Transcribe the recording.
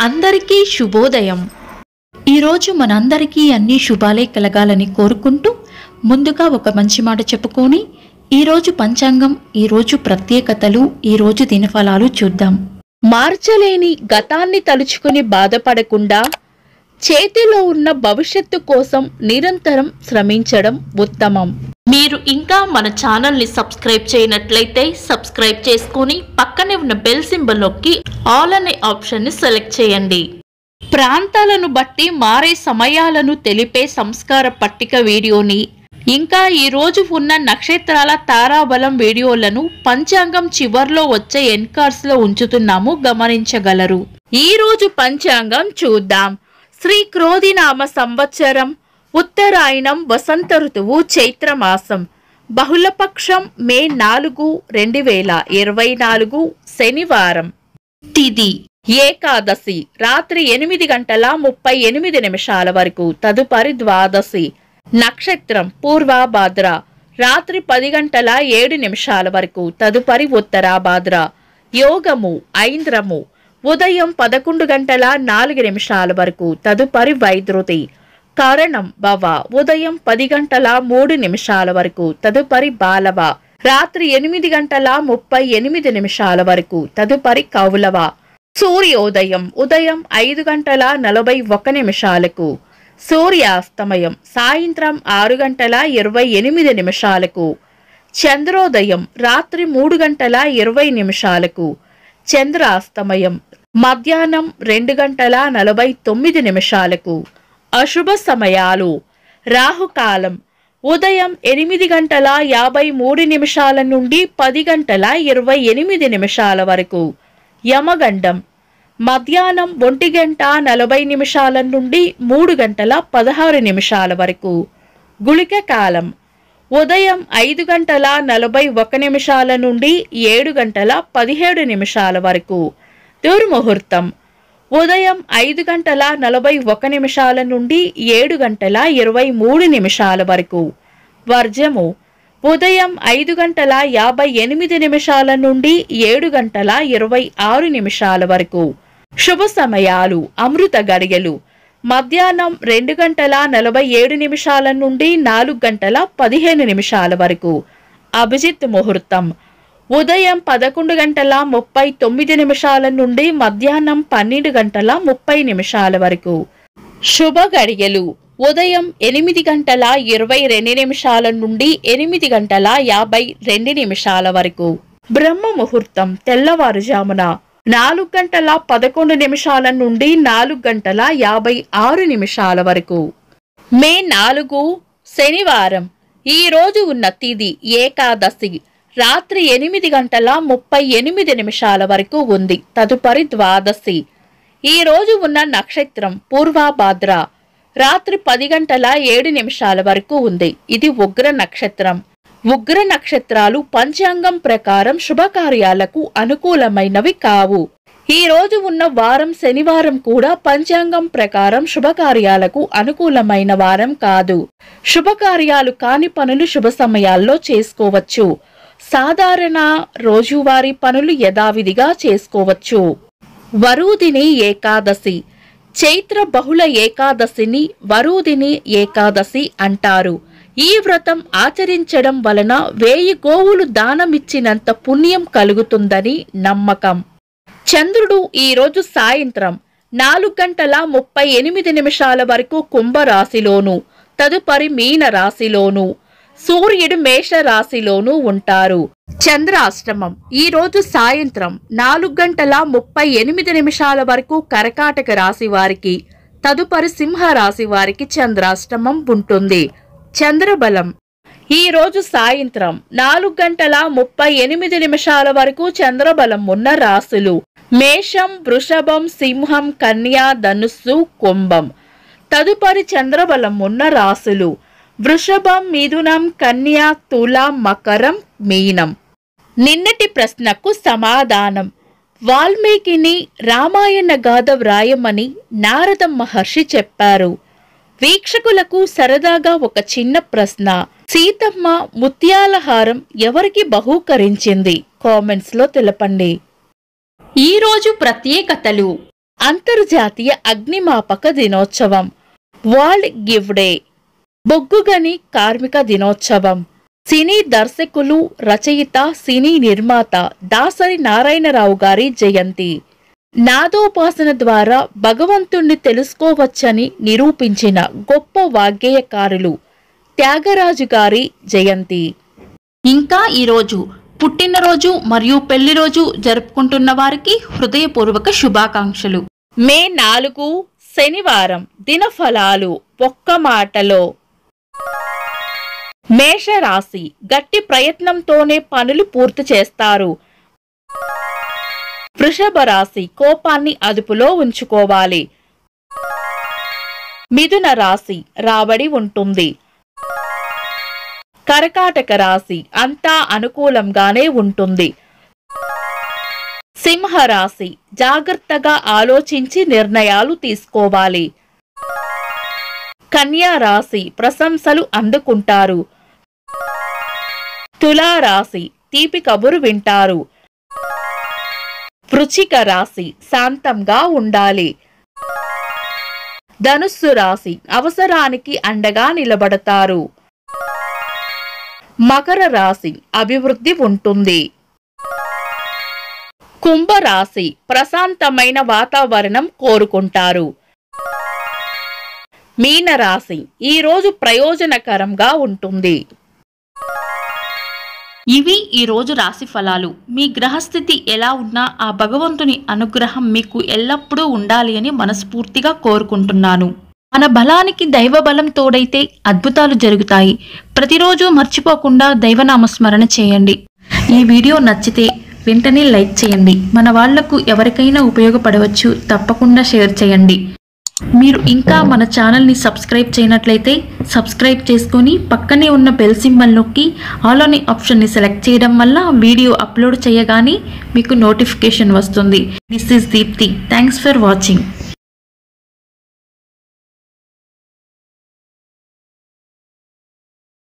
అందరికీ శుభోదయం. ఈరోజు మనందరికీ అన్ని శుభాలే కలగాలని కోరుకుంటూ ముందుగా ఒక మంచి మాట చెప్పుకొని ఈరోజు పంచాంగం, ఈరోజు ప్రత్యేకతలు, ఈరోజు దినఫలాలు చూద్దాం. మార్చలేని గతాన్ని తలుచుకుని బాధపడకుండా చేతిలో ఉన్న భవిష్యత్తు కోసం నిరంతరం శ్రమించడం ఉత్తమం. మీరు ఇంకా మన ఛానల్ని సబ్స్క్రైబ్ చేయనట్లయితే సబ్స్క్రైబ్ చేసుకుని పక్కనే ఉన్న బెల్ సింబల్ నొక్కి ఆల్ అనే ఆప్షన్ని సెలెక్ట్ చేయండి. ప్రాంతాలను బట్టి మారే సమయాలను తెలిపే సంస్కార పట్టిక వీడియోని, ఇంకా ఈరోజు ఉన్న నక్షత్రాల తారాబలం వీడియోలను పంచాంగం చివర్లో వచ్చే ఎన్కార్డ్స్లో ఉంచుతున్నాము, గమనించగలరు. ఈరోజు పంచాంగం చూద్దాం. శ్రీ క్రోధినామ సంవత్సరం, ఉత్తరాయణం, వసంత ఋతువు, చైత్రమాసం, బహుళపక్షం, మే 4, 2024, శనివారం. తిథి ఏకాదశి, రాత్రి 8:38 వరకు, తదుపరి ద్వాదశి. నక్షత్రం పూర్వభాద్ర, రాత్రి 10:07 వరకు, తదుపరి ఉత్తరాభాద్ర. యోగము ఐంద్రము, ఉదయం 11:04 వరకు, తదుపరి వైద్యుతి. కరణం భవ, ఉదయం 10:03 వరకు, తదుపరి బాలవ. రాత్రి 8:38 వరకు, తదుపరి కౌలవ. సూర్యోదయం ఉదయం 5:41, సూర్యాస్తమయం సాయంత్రం 6:28. చంద్రోదయం రాత్రి 3:20, చంద్రాస్తమయం మధ్యాహ్నం 2:49. అశుభ సమయాలు: రాహుకాలం ఉదయం 8:53 నుండి 10:28 వరకు, యమగండం మధ్యాహ్నం 1:40 నుండి 3:16 వరకు, గుళిక కాలం ఉదయం 5:41 నుండి 7:17 వరకు, దుర్ముహూర్తం ఉదయం 5:41 నుండి 7:23 వరకు, వర్జము ఉదయం 5:58 నుండి 7:26 వరకు. శుభ సమయాలు: అమృత గడియలు మధ్యాహ్నం 2:47 నుండి 4:15 వరకు, అభిజిత్ ముహూర్తం ఉదయం 11:39 నుండి మధ్యాహ్నం 12:30 వరకు. శుభ గడియలు ఉదయం 8:22 నుండి 8:52 వరకు. బ్రహ్మ ముహూర్తం తెల్లవారుజామున 4:11 నుండి 4:56 వరకు. మే 4, శనివారం. ఈ రోజు ఉన్న తిథి ఏకాదశి, రాత్రి 8:38 వరకు ఉంది, తదుపరి ద్వాదశి. ఈ రోజు ఉన్న నక్షత్రం పూర్వభాద్ర, రాత్రి 10:07 వరకు ఉంది. ఇది ఉగ్ర నక్షత్రం. ఉగ్ర నక్షత్రాలు పంచాంగం ప్రకారం శుభకార్యాలకు అనుకూలమైనవి కావు. ఈ రోజు ఉన్న వారం శనివారం కూడా పంచాంగం ప్రకారం శుభకార్యాలకు అనుకూలమైన వారం కాదు. శుభకార్యాలు కాని పనులు శుభ సమయాల్లో చేసుకోవచ్చు. సాధారణ రోజువారీ పనులు యథావిధిగా చేసుకోవచ్చు. వరూధిని ఏకాదశి, చైత్ర బహుళ ఏకాదశిని వరూధిని ఏకాదశి అంటారు. ఈ వ్రతం ఆచరించడం వలన 1000 గోవులు దానమిచ్చినంత పుణ్యం కలుగుతుందని నమ్మకం. చంద్రుడు ఈరోజు సాయంత్రం 4:38 వరకు కుంభరాశిలోను, తదుపరి మీన రాశిలోను, సూర్యుడు మేష రాశిలోనూ ఉంటారు. చంద్రాష్టమం ఈ రోజు సాయంత్రం 4:38 వరకు కర్కాటక రాశి వారికి, తదుపరి సింహ రాశి వారికి చంద్రాష్టమం ఉంటుంది. చంద్రబలం ఈ రోజు సాయంత్రం 4:38 వరకు చంద్రబలం ఉన్న రాశులు మేషం, వృషభం, సింహం, కన్యా, ధనుస్సు, కుంభం. తదుపరి చంద్రబలం ఉన్న రాశులు వృషభం, మిథునం, కన్యా, తుల, మకరం, మీనం. నిన్నటి ప్రశ్నకు సమాధానం: వాల్మీకిని రామాయణ గాథ వ్రాయమని నారద మహర్షి చెప్పారు. వీక్షకులకు సరదాగా ఒక చిన్న ప్రశ్న: సీతమ్మ ముత్యాల హారం ఎవరికి బహూకరించింది? కామెంట్స్ లో తెలపండి. ఈరోజు ప్రత్యేకతలు: అంతర్జాతీయ అగ్నిమాపక దినోత్సవం, వరల్డ్ గివ్ డే. బొగ్గుగని కార్మిక దినోత్సవం. సినీ దర్శకులు, రచయిత, సినీ నిర్మాత దాసరి నారాయణరావు గారి జయంతి. నాదోపాసన ద్వారా భగవంతుణ్ణి తెలుసుకోవచ్చని నిరూపించిన గొప్ప వాగ్గేయకారులు త్యాగరాజు గారి జయంతి. ఇంకా ఈరోజు పుట్టినరోజు మరియు పెళ్లిరోజు జరుపుకుంటున్న వారికి హృదయపూర్వక శుభాకాంక్షలు. మే 4 శనివారం. దినఫలాలు ఒక్క మాటలో. మేషరాశి. గట్టి ప్రయత్నంతోనే పనులు పూర్తి చేస్తారు. వృషభ రాశి. కోపాన్ని అదుపులో ఉంచుకోవాలి. మిథున రాశి. రాబడి ఉంటుంది. కర్కాటక రాశి. అంతా అనుకూలంగానే ఉంటుంది. సింహరాశి. జాగ్రత్తగా ఆలోచించి నిర్ణయాలు తీసుకోవాలి. కన్యా రాశి. ప్రశంసలు అందుకుంటారు. తులారాశి. తీపి కబురు వింటారు. వృశ్చిక రాశి. శాంతంగా ఉండాలి. ధనుస్సు రాశి. అవసరానికి అండగా నిలబడతారు. మకర రాశి. అభివృద్ధి ఉంటుంది. కుంభరాశి. ప్రశాంతమైన వాతావరణం కోరుకుంటారు. మీనరాశి. ఈరోజు ప్రయోజనకరంగా ఉంటుంది. ఇవి ఈరోజు రాశి ఫలాలు. మీ గ్రహస్థితి ఎలా ఉన్నా ఆ భగవంతుని అనుగ్రహం మీకు ఎల్లప్పుడూ ఉండాలి అని మనస్ఫూర్తిగా కోరుకుంటున్నాను. మన బలానికి దైవ బలం తోడైతే అద్భుతాలు జరుగుతాయి. ప్రతిరోజు మర్చిపోకుండా దైవనామస్మరణ చేయండి. ఈ వీడియో నచ్చితే వెంటనే లైక్ చేయండి. మన వాళ్లకు ఎవరికైనా ఉపయోగపడవచ్చు. తప్పకుండా షేర్ చేయండి. మీరు ఇంకా మన ఛానల్ని సబ్స్క్రైబ్ చేయనట్లయితే సబ్స్క్రైబ్ చేసుకొని పక్కనే ఉన్న బెల్ సింబల్ నొక్కి ఆల్ అనే ఆప్షన్ని సెలెక్ట్ చేయడం వల్ల వీడియో అప్లోడ్ చేయగానే మీకు నోటిఫికేషన్ వస్తుంది. This is Deepthi. Thanks for watching.